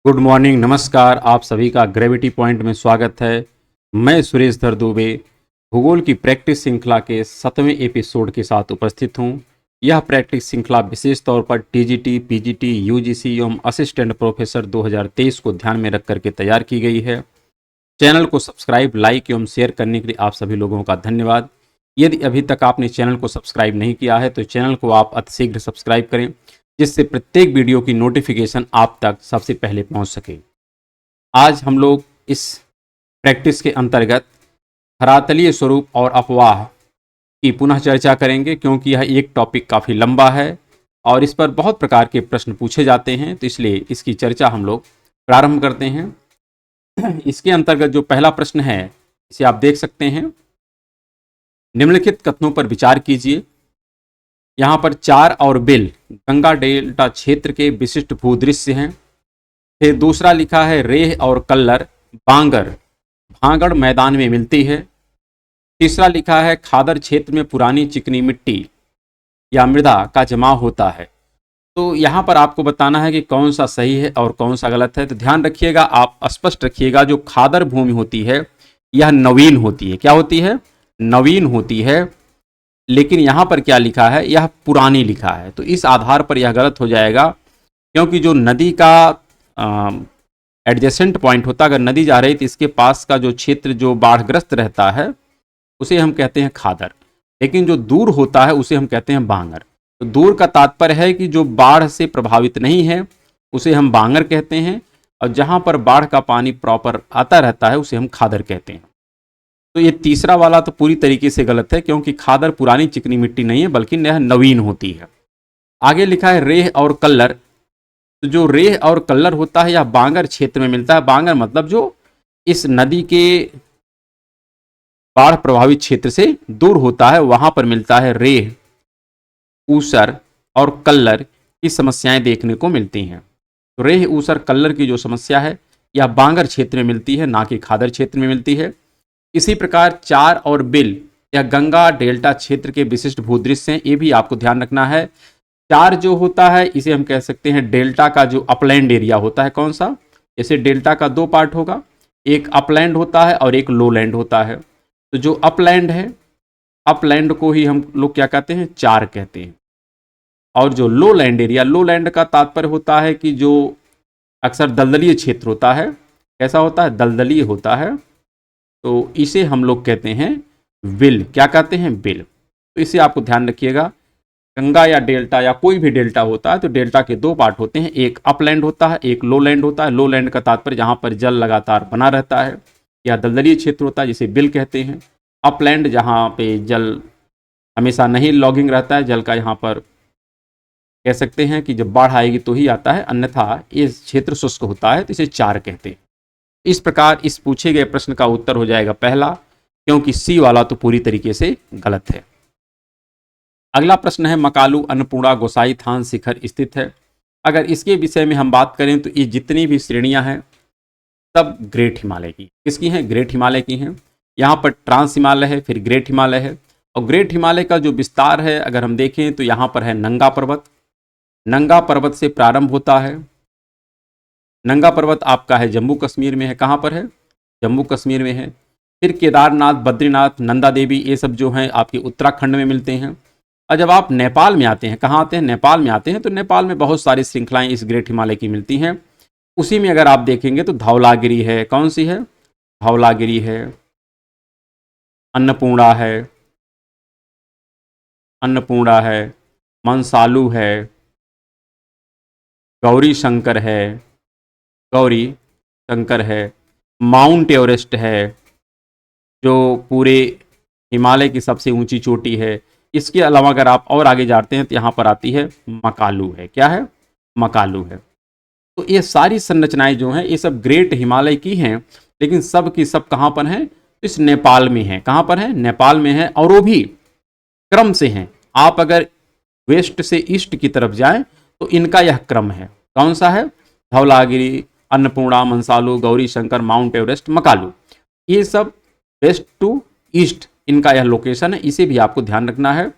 Good morning, नमस्कार। आप सभी का ग्रेविटी पॉइंट में स्वागत है। मैं सुरेश धर दुबे भूगोल की प्रैक्टिस श्रृंखला के 7वें एपिसोड के साथ उपस्थित हूं। यह प्रैक्टिस श्रृंखला विशेष तौर पर टीजीटी, पीजीटी, यूजीसी एवं असिस्टेंट प्रोफेसर 2023 को ध्यान में रख करके तैयार की गई है। चैनल को सब्सक्राइब, लाइक एवं शेयर करने के लिए आप सभी लोगों का धन्यवाद। यदि अभी तक आपने चैनल को सब्सक्राइब नहीं किया है तो चैनल को आप अतिशीघ्र सब्सक्राइब करें, जिससे प्रत्येक वीडियो की नोटिफिकेशन आप तक सबसे पहले पहुंच सके। आज हम लोग इस प्रैक्टिस के अंतर्गत धरातलीय स्वरूप और अपवाह की पुनः चर्चा करेंगे, क्योंकि यह एक टॉपिक काफ़ी लंबा है और इस पर बहुत प्रकार के प्रश्न पूछे जाते हैं, तो इसलिए इसकी चर्चा हम लोग प्रारंभ करते हैं। इसके अंतर्गत जो पहला प्रश्न है, इसे आप देख सकते हैं। निम्नलिखित कथनों पर विचार कीजिए। यहाँ पर चार और बिल गंगा डेल्टा क्षेत्र के विशिष्ट भूदृश्य हैं। फिर दूसरा लिखा है रेह और कल्लर बांगर भांगड़ मैदान में मिलती है। तीसरा लिखा है खादर क्षेत्र में पुरानी चिकनी मिट्टी या मृदा का जमाव होता है। तो यहाँ पर आपको बताना है कि कौन सा सही है और कौन सा गलत है। तो ध्यान रखिएगा, आप स्पष्ट रखिएगा, जो खादर भूमि होती है यह नवीन होती है। क्या होती है? नवीन होती है। लेकिन यहाँ पर क्या लिखा है? यह पुरानी लिखा है। तो इस आधार पर यह गलत हो जाएगा, क्योंकि जो नदी का एडजेसेंट पॉइंट होता है, अगर नदी जा रही तो इसके पास का जो क्षेत्र जो बाढ़ग्रस्त रहता है उसे हम कहते हैं खादर, लेकिन जो दूर होता है उसे हम कहते हैं बांगर। तो दूर का तात्पर्य है कि जो बाढ़ से प्रभावित नहीं है उसे हम बांगर कहते हैं, और जहाँ पर बाढ़ का पानी प्रॉपर आता रहता है उसे हम खादर कहते हैं। तो ये तीसरा वाला तो पूरी तरीके से गलत है, क्योंकि खादर पुरानी चिकनी मिट्टी नहीं है बल्कि यह नवीन होती है। आगे लिखा है रेह और कल्लर। तो जो रेह और कल्लर होता है यह बांगर क्षेत्र में मिलता है। बांगर मतलब जो इस नदी के बाढ़ प्रभावित क्षेत्र से दूर होता है, वहां पर मिलता है रेह, ऊसर और कल्लर की समस्याएं देखने को मिलती हैं। तो रेह, ऊसर, कल्लर की जो समस्या है यह बांगर क्षेत्र में मिलती है, ना कि खादर क्षेत्र में मिलती है। इसी प्रकार चार और बिल या गंगा डेल्टा क्षेत्र के विशिष्ट भूदृश्य हैं, ये भी आपको ध्यान रखना है। चार जो होता है इसे हम कह सकते हैं डेल्टा का जो अपलैंड एरिया होता है। कौन सा? जैसे डेल्टा का दो पार्ट होगा, एक अपलैंड होता है और एक लोलैंड होता है। तो जो अपलैंड है, अपलैंड को ही हम लोग क्या कहते हैं? चार कहते हैं। और जो लोलैंड एरिया, लोलैंड का तात्पर्य होता है कि जो अक्सर दलदलीय क्षेत्र होता है। कैसा होता है? दलदलीय होता है। तो इसे हम लोग कहते हैं विल। क्या कहते हैं? विल। तो इसे आपको ध्यान रखिएगा। गंगा या डेल्टा या कोई भी डेल्टा होता है तो डेल्टा के दो पार्ट होते हैं, एक अपलैंड होता है, एक लोलैंड होता है। लोलैंड का तात्पर्य जहाँ पर जल लगातार बना रहता है या दलदलीय क्षेत्र होता है, जिसे विल कहते हैं। अपलैंड जहाँ पे जल हमेशा नहीं लॉगिंग रहता है, जल का यहाँ पर कह सकते हैं कि जब बाढ़ आएगी तो ही आता है, अन्यथा ये क्षेत्र शुष्क होता है, तो इसे चार कहते हैं। इस प्रकार इस पूछे गए प्रश्न का उत्तर हो जाएगा पहला, क्योंकि सी वाला तो पूरी तरीके से गलत है। अगला प्रश्न है मकालू अन्नपूर्णा गोसाई थान शिखर स्थित है। अगर इसके विषय में हम बात करें तो ये जितनी भी श्रेणियां हैं सब ग्रेट हिमालय की। किसकी हैं? ग्रेट हिमालय की हैं। यहाँ पर ट्रांस हिमालय है, फिर ग्रेट हिमालय है। और ग्रेट हिमालय का जो विस्तार है अगर हम देखें तो यहाँ पर है नंगा पर्वत। नंगा पर्वत से प्रारंभ होता है। नंगा पर्वत आपका है जम्मू कश्मीर में है। कहाँ पर है? जम्मू कश्मीर में है। फिर केदारनाथ, बद्रीनाथ, नंदा देवी, ये सब जो हैं आपके उत्तराखंड में मिलते हैं। और जब आप नेपाल में आते हैं, कहाँ आते हैं? नेपाल में आते हैं, तो नेपाल में बहुत सारी श्रृंखलाएं इस ग्रेट हिमालय की मिलती हैं। उसी में अगर आप देखेंगे तो धौलागिरी है। कौन सी है? धौलागिरी है, अन्नपूर्णा है, अन्नपूर्णा है, मंसालू है, गौरी शंकर है, गौरी शंकर है, माउंट एवरेस्ट है जो पूरे हिमालय की सबसे ऊंची चोटी है। इसके अलावा अगर आप और आगे जाते हैं तो यहाँ पर आती है मकालू है। क्या है? मकालू है। तो ये सारी संरचनाएं जो हैं ये सब ग्रेट हिमालय की हैं, लेकिन सब की सब कहाँ पर हैं? इस नेपाल में है। कहाँ पर है? नेपाल में है। और वो भी क्रम से हैं। आप अगर वेस्ट से ईस्ट की तरफ जाएं तो इनका यह क्रम है। कौन सा है? धौलागिरी, अन्नपूर्णा, मंसालू, गौरी शंकर, माउंट एवरेस्ट, मकालू, ये सब वेस्ट टू ईस्ट इनका यह लोकेशन है। इसे भी आपको ध्यान रखना है।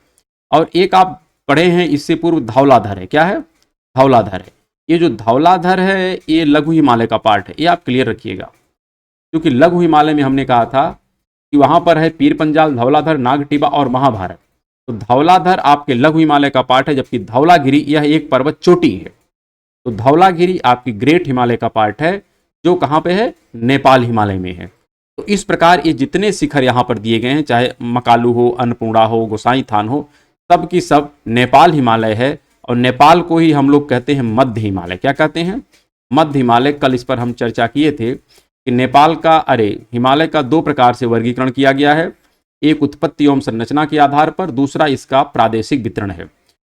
और एक आप पढ़े हैं इससे पूर्व धौलाधर है। क्या है? धौलाधर है। ये जो धौलाधर है ये लघु हिमालय का पार्ट है, ये आप क्लियर रखिएगा, क्योंकि लघु हिमालय में हमने कहा था कि वहां पर है पीर पंजाल, धौलाधर, नागटिबा और महाभारत। तो धौलाधर आपके लघु हिमालय का पार्ट है, जबकि धौलागिरी यह एक पर्वत चोटी है। तो धौलागिरी आपकी ग्रेट हिमालय का पार्ट है, जो कहाँ पे है, नेपाल हिमालय में है। तो इस प्रकार ये जितने शिखर यहाँ पर दिए गए हैं, चाहे मकालू हो, अन्नपूर्णा हो, गोसाई थान हो, सब की सब नेपाल हिमालय है। और नेपाल को ही हम लोग कहते हैं मध्य हिमालय। क्या कहते हैं, मध्य हिमालय। कल इस पर हम चर्चा किए थे कि नेपाल का हिमालय का दो प्रकार से वर्गीकरण किया गया है, एक उत्पत्ति एवं संरचना के आधार पर, दूसरा इसका प्रादेशिक वितरण है।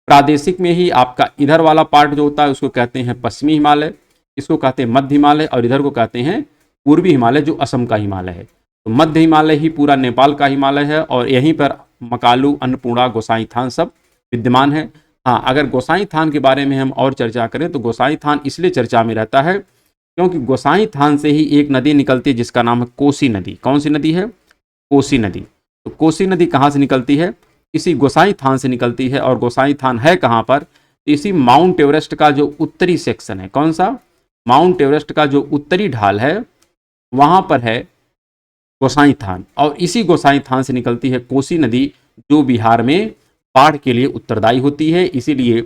प्रादेशिक में ही आपका इधर वाला पार्ट जो होता है उसको कहते हैं पश्चिमी हिमालय, इसको कहते हैं मध्य हिमालय, और इधर को कहते हैं पूर्वी हिमालय, जो असम का हिमालय है। तो मध्य हिमालय ही पूरा नेपाल का हिमालय है, और यहीं पर मकालू, अन्नपूर्णा, गोसाई थान सब विद्यमान है। हाँ, अगर गोसाई थान के बारे में हम और चर्चा करें तो गोसाई थान इसलिए चर्चा में रहता है क्योंकि गोसाई थान से ही एक नदी निकलती है जिसका नाम है कोसी नदी। कौन सी नदी है, कोसी नदी। तो कोसी नदी कहाँ से निकलती है, इसी गोसाई थान से निकलती है। और गोसाई थान है कहाँ पर, इसी माउंट एवरेस्ट का जो उत्तरी सेक्शन है, कौन सा, माउंट एवरेस्ट का जो उत्तरी ढाल है वहां पर है गोसाई थान। और इसी गोसाई थान से निकलती है कोसी नदी, जो बिहार में बाढ़ के लिए उत्तरदायी होती है। इसीलिए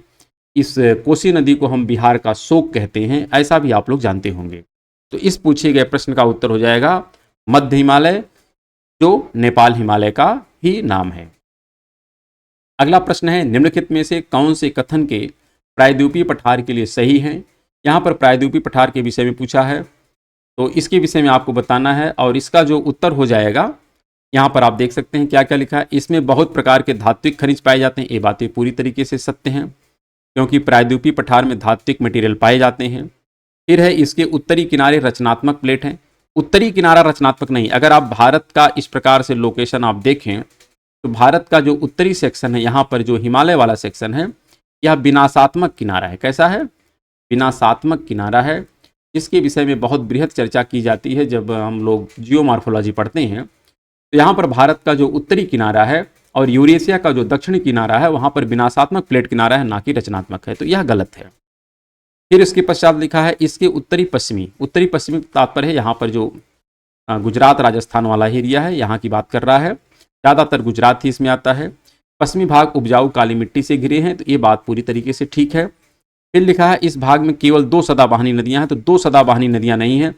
इस कोसी नदी को हम बिहार का शोक कहते हैं, ऐसा भी आप लोग जानते होंगे। तो इस पूछे गए प्रश्न का उत्तर हो जाएगा मध्य हिमालय, जो नेपाल हिमालय का ही नाम है। अगला प्रश्न है, निम्नलिखित में से कौन से कथन के प्रायद्वीपीय पठार के लिए सही हैं। यहाँ पर प्रायद्वीपीय पठार के विषय में पूछा है, तो इसके विषय में आपको बताना है। और इसका जो उत्तर हो जाएगा, यहाँ पर आप देख सकते हैं क्या क्या लिखा है। इसमें बहुत प्रकार के धात्विक खनिज पाए जाते हैं। ये बातें पूरी तरीके से सत्य हैं, क्योंकि प्रायद्वीपीय पठार में धात्विक मटेरियल पाए जाते हैं। फिर है, इसके उत्तरी किनारे रचनात्मक प्लेट हैं। उत्तरी किनारा रचनात्मक नहीं। अगर आप भारत का इस प्रकार से लोकेशन आप देखें तो भारत का जो उत्तरी सेक्शन है, यहाँ पर जो हिमालय वाला सेक्शन है, यह विनाशात्मक किनारा है। कैसा है, विनाशात्मक किनारा है, जिसके विषय में बहुत बृहद चर्चा की जाती है जब हम लोग जियोमॉर्फोलॉजी पढ़ते हैं। तो यहाँ पर भारत का जो उत्तरी किनारा है और यूरेशिया का जो दक्षिणी किनारा है, वहाँ पर विनाशात्मक प्लेट किनारा है, ना कि रचनात्मक है। तो यह गलत है। फिर इसके पश्चात लिखा है, इसके उत्तरी पश्चिमी तात्पर्य है यहाँ पर जो गुजरात राजस्थान वाला एरिया है, यहाँ की बात कर रहा है। ज़्यादातर गुजरात ही इसमें आता है। पश्चिमी भाग उपजाऊ काली मिट्टी से घिरे हैं, तो ये बात पूरी तरीके से ठीक है। फिर लिखा है, इस भाग में केवल 2 सदाबहानी नदियां हैं। तो 2 सदाबहानी नदियां नहीं हैं,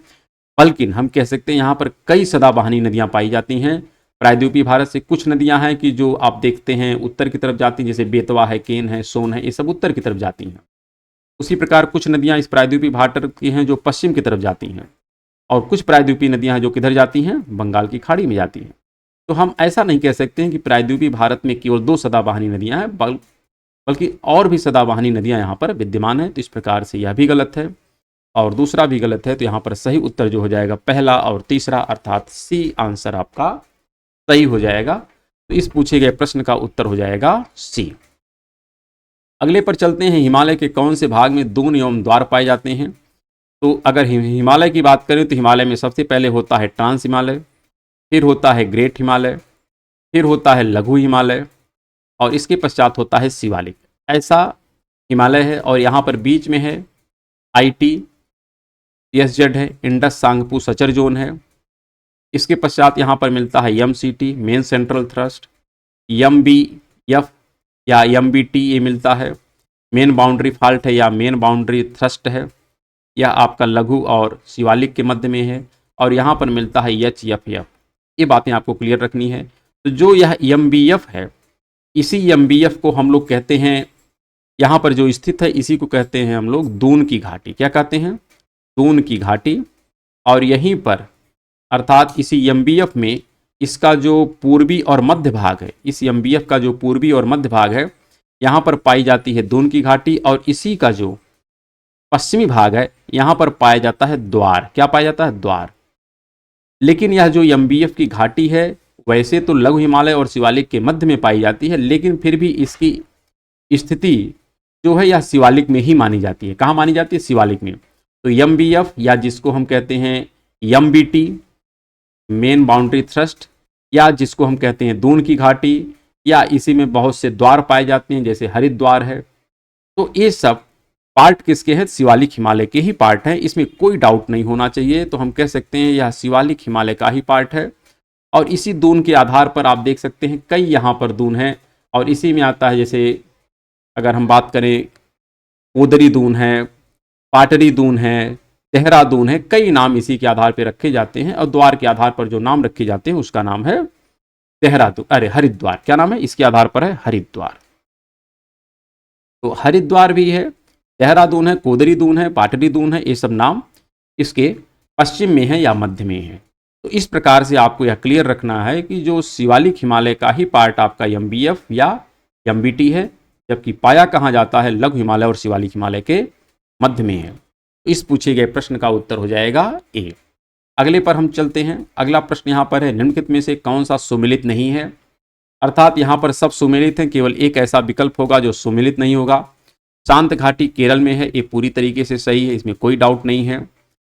बल्कि हम कह सकते हैं यहाँ पर कई सदाबहानी नदियां पाई जाती हैं। प्रायद्वीपीय भारत से कुछ नदियां हैं कि जो आप देखते हैं उत्तर की तरफ जाती हैं, जैसे बेतवा है, केन है, सोन है, ये सब उत्तर की तरफ जाती हैं। उसी प्रकार कुछ नदियां इस प्रायद्वीपीय भारत की हैं जो पश्चिम की तरफ जाती हैं, और कुछ प्रायद्वीपीय नदियां हैं जो किधर जाती हैं, बंगाल की खाड़ी में जाती हैं। तो हम ऐसा नहीं कह सकते हैं कि प्रायद्वीपीय भारत में केवल 2 सदाबहानी नदियां हैं, बल्कि और भी सदाबहानी नदियां यहाँ पर विद्यमान हैं। तो इस प्रकार से यह भी गलत है और दूसरा भी गलत है। तो यहाँ पर सही उत्तर जो हो जाएगा पहला और तीसरा, अर्थात सी आंसर आपका सही हो जाएगा। तो इस पूछे गए प्रश्न का उत्तर हो जाएगा सी। अगले पर चलते हैं, हिमालय के कौन से भाग में दून एवं द्वार पाए जाते हैं। तो अगर हिमालय की बात करें तो हिमालय में सबसे पहले होता है ट्रांस हिमालय, फिर होता है ग्रेट हिमालय, फिर होता है लघु हिमालय, और इसके पश्चात होता है शिवालिक। ऐसा हिमालय है। और यहाँ पर बीच में है IT, SZ है, इंडस सांगपू सचर जोन है। इसके पश्चात यहाँ पर मिलता है MCT, main central thrust, MBF या MBT ये मिलता है। मेन बाउंड्री फॉल्ट है या मेन बाउंड्री थ्रस्ट है, यह आपका लघु और शिवालिक के मध्य में है। और यहाँ पर मिलता है HFF। ये बातें आपको क्लियर रखनी है। तो जो यह MBF है, इसी MBF को हम लोग कहते हैं, यहाँ पर जो स्थित है इसी को कहते हैं हम लोग दून की घाटी। क्या कहते हैं, दून की घाटी। और यहीं पर अर्थात इसी MBF में इसका जो पूर्वी और मध्य भाग है, इस MBF का जो पूर्वी और मध्य भाग है, यहाँ पर पाई जाती है दून की घाटी। और इसी का जो पश्चिमी भाग है, यहाँ पर पाया जाता है द्वार। क्या पाया जाता है, द्वार। लेकिन यह जो MBF की घाटी है वैसे तो लघु हिमालय और शिवालिक के मध्य में पाई जाती है, लेकिन फिर भी इसकी स्थिति जो है यह शिवालिक में ही मानी जाती है। कहाँ मानी जाती है, शिवालिक में। तो MBF या जिसको हम कहते हैं MBT, मेन बाउंड्री थ्रस्ट, या जिसको हम कहते हैं दून की घाटी, या इसी में बहुत से द्वार पाए जाते हैं जैसे हरिद्वार है। तो ये सब पार्ट किसके हैं? शिवालिक हिमालय के ही पार्ट हैं, इसमें कोई डाउट नहीं होना चाहिए। तो हम कह सकते हैं यह शिवालिक हिमालय का ही पार्ट है। और इसी दून के आधार पर आप देख सकते हैं कई यहाँ पर दून हैं, और इसी में आता है, जैसे अगर हम बात करें कोदरी दून है, पाटरी दून है, देहरादून है, कई नाम इसी के आधार पर रखे जाते हैं। और द्वार के आधार पर जो नाम रखे जाते हैं उसका नाम है देहरादून, अरे हरिद्वार। क्या नाम है इसके आधार पर? है हरिद्वार। तो हरिद्वार भी है, देहरादून है, कोदरी दून है, पाटरी दून है, ये सब नाम इसके पश्चिम में है या मध्य में है। तो इस प्रकार से आपको यह क्लियर रखना है कि जो शिवालिक हिमालय का ही पार्ट आपका MBF या MBT है, जबकि पाया कहाँ जाता है? लघु हिमालय और शिवालिक हिमालय के मध्य में है। तो इस पूछे गए प्रश्न का उत्तर हो जाएगा ए। अगले पर हम चलते हैं। अगला प्रश्न यहाँ पर है, निम्नलिखित में से कौन सा सुमेलित नहीं है? अर्थात यहाँ पर सब सुमेलित हैं, केवल एक ऐसा विकल्प होगा जो सुमेलित नहीं होगा। शांत घाटी केरल में है, ये पूरी तरीके से सही है, इसमें कोई डाउट नहीं है।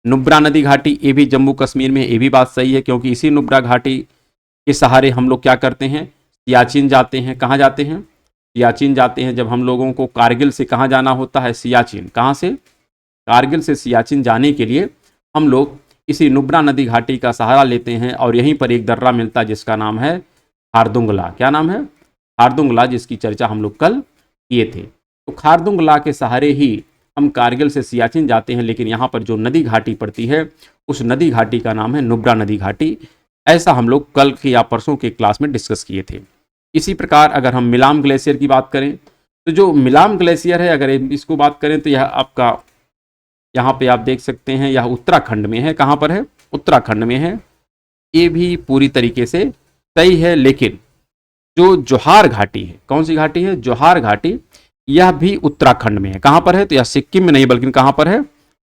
नुब्रा नदी घाटी, ये भी जम्मू कश्मीर में, ये भी बात सही है, क्योंकि इसी नुब्रा घाटी के सहारे हम लोग क्या करते हैं? सियाचिन जाते हैं। कहाँ जाते हैं? सियाचिन जाते हैं। जब हम लोगों को कारगिल से कहाँ जाना होता है? सियाचिन। कहाँ से? कारगिल से सियाचिन जाने के लिए हम लोग इसी नुब्रा नदी घाटी का सहारा लेते हैं, और यहीं पर एक दर्रा मिलता है जिसका नाम है खारदुंगला। क्या नाम है? खारदुंगला, जिसकी चर्चा हम लोग कल किए थे। तो खारदुंगला के सहारे ही हम कारगिल से सियाचिन जाते हैं, लेकिन यहाँ पर जो नदी घाटी पड़ती है उस नदी घाटी का नाम है नुब्रा नदी घाटी। ऐसा हम लोग कल के या परसों के क्लास में डिस्कस किए थे। इसी प्रकार अगर हम मिलाम ग्लेशियर की बात करें, तो जो मिलाम ग्लेशियर है, अगर इसको बात करें तो यह आपका यहाँ पे आप देख सकते हैं, यह उत्तराखंड में है। कहाँ पर है? उत्तराखंड में है। ये भी पूरी तरीके से सही है, लेकिन जो जोहार घाटी है, कौन सी घाटी है? जोहार घाटी, यह भी उत्तराखंड में है। कहाँ पर है? तो यह सिक्किम में नहीं, बल्कि कहाँ पर है?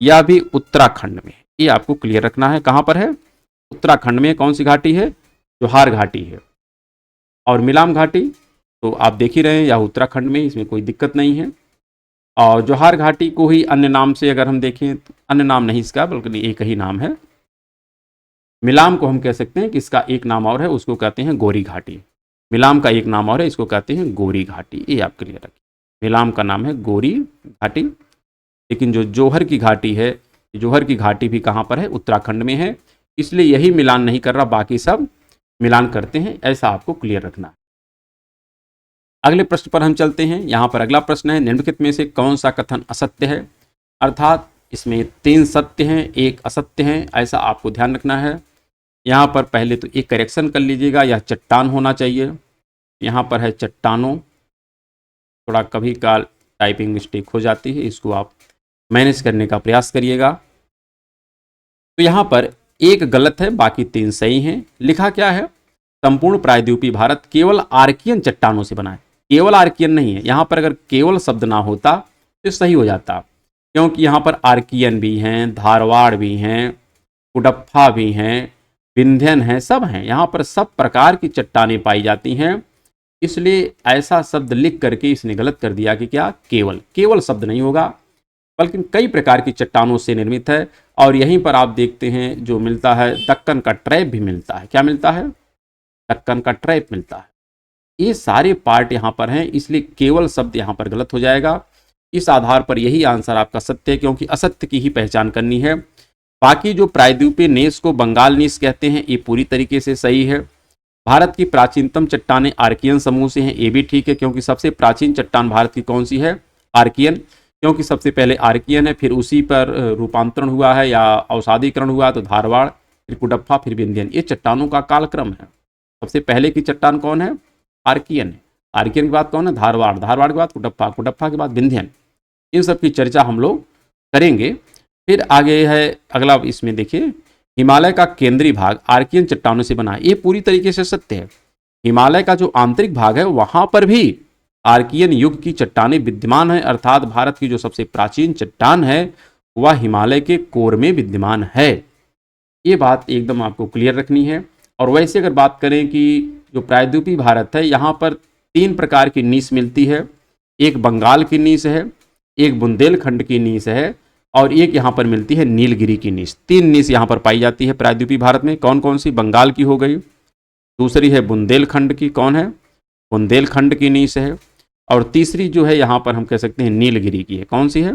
यह भी उत्तराखंड में है। ये आपको क्लियर रखना है। कहाँ पर है? उत्तराखंड में। कौन सी घाटी है? जोहार घाटी है। और मिलाम घाटी तो आप देख ही रहे हैं, यह उत्तराखंड में, इसमें कोई दिक्कत नहीं है। और जोहार घाटी को ही अन्य नाम से अगर हम देखें, तो अन्य नाम नहीं इसका, बल्कि एक ही नाम है। मिलाम को हम कह सकते हैं कि इसका एक नाम और है, उसको कहते हैं गोरी घाटी। मिलाम का एक नाम और है, इसको कहते हैं गोरी घाटी। ये आप क्लियर रखिए, मिलाम का नाम है गोरी घाटी। लेकिन जो जोहर की घाटी है, जोहर की घाटी भी कहाँ पर है? उत्तराखंड में है। इसलिए यही मिलान नहीं कर रहा, बाकी सब मिलान करते हैं, ऐसा आपको क्लियर रखना है। अगले प्रश्न पर हम चलते हैं। यहाँ पर अगला प्रश्न है, निम्नलिखित में से कौन सा कथन असत्य है? अर्थात इसमें 3 सत्य हैं, 1 असत्य है, ऐसा आपको ध्यान रखना है। यहाँ पर पहले तो एक करेक्शन कर लीजिएगा, यह चट्टान होना चाहिए। यहाँ पर है चट्टानों, थोड़ा कभी काल टाइपिंग मिस्टेक हो जाती है, इसको आप मैनेज करने का प्रयास करिएगा। तो यहाँ पर एक गलत है, बाकी 3 सही हैं। लिखा क्या है? संपूर्ण प्रायद्वीपीय भारत केवल आर्कियन चट्टानों से बना है। केवल आर्कियन नहीं है, यहाँ पर अगर केवल शब्द ना होता तो सही हो जाता, क्योंकि यहाँ पर आर्कियन भी हैं, धारवाड़ भी हैं, कुडप्पा भी हैं, विंध्यन हैं, सब हैं। यहाँ पर सब प्रकार की चट्टानें पाई जाती हैं। इसलिए ऐसा शब्द लिख करके इसने गलत कर दिया कि क्या? केवल। केवल शब्द नहीं होगा, बल्कि कई प्रकार की चट्टानों से निर्मित है। और यहीं पर आप देखते हैं जो मिलता है, दक्कन का ट्रैप भी मिलता है। क्या मिलता है? दक्कन का ट्रैप मिलता है। ये सारे पार्ट यहाँ पर हैं, इसलिए केवल शब्द यहाँ पर गलत हो जाएगा। इस आधार पर यही आंसर आपका सत्य है, क्योंकि असत्य की ही पहचान करनी है। बाकी जो प्रायद्वीपीय नेस को बंगाल नीस कहते हैं, ये पूरी तरीके से सही है। भारत की प्राचीनतम चट्टानें आर्कियन समूह से हैं, ये भी ठीक है, क्योंकि सबसे प्राचीन चट्टान भारत की कौन सी है? आर्कियन, क्योंकि सबसे पहले आर्कियन है, फिर उसी पर रूपांतरण हुआ है या अवसादीकरण हुआ तो धारवाड़, फिर कुडप्पा, फिर विंध्यन। ये चट्टानों का कालक्रम है। सबसे पहले की चट्टान कौन है? आर्कियन है। आर्कियन के बाद कौन है? धारवाड़, धारवाड़ के बाद कुडप्पा, कुडप्पा के बाद विंध्यन। इन सब की चर्चा हम लोग करेंगे। फिर आगे है अगला, इसमें देखिए, हिमालय का केंद्रीय भाग आर्कियन चट्टानों से बना है। ये पूरी तरीके से सत्य है। हिमालय का जो आंतरिक भाग है वहां पर भी आर्कियन युग की चट्टानें विद्यमान है, अर्थात भारत की जो सबसे प्राचीन चट्टान है वह हिमालय के कोर में विद्यमान है। ये बात एकदम आपको क्लियर रखनी है। और वैसे अगर बात करें कि जो प्रायद्वीपीय भारत है, यहाँ पर 3 प्रकार की नीस मिलती है। एक बंगाल की नीस है, एक बुंदेलखंड की नीस है, और एक यहाँ पर मिलती है नीलगिरी की नीस। 3 नीस यहाँ पर पाई जाती है प्रायद्वीपीय भारत में। कौन कौन सी? बंगाल की हो गई, दूसरी है बुंदेलखंड की, कौन है? बुंदेलखंड की नीस है, और तीसरी जो है यहाँ पर हम कह सकते हैं नीलगिरी की है। कौन सी है?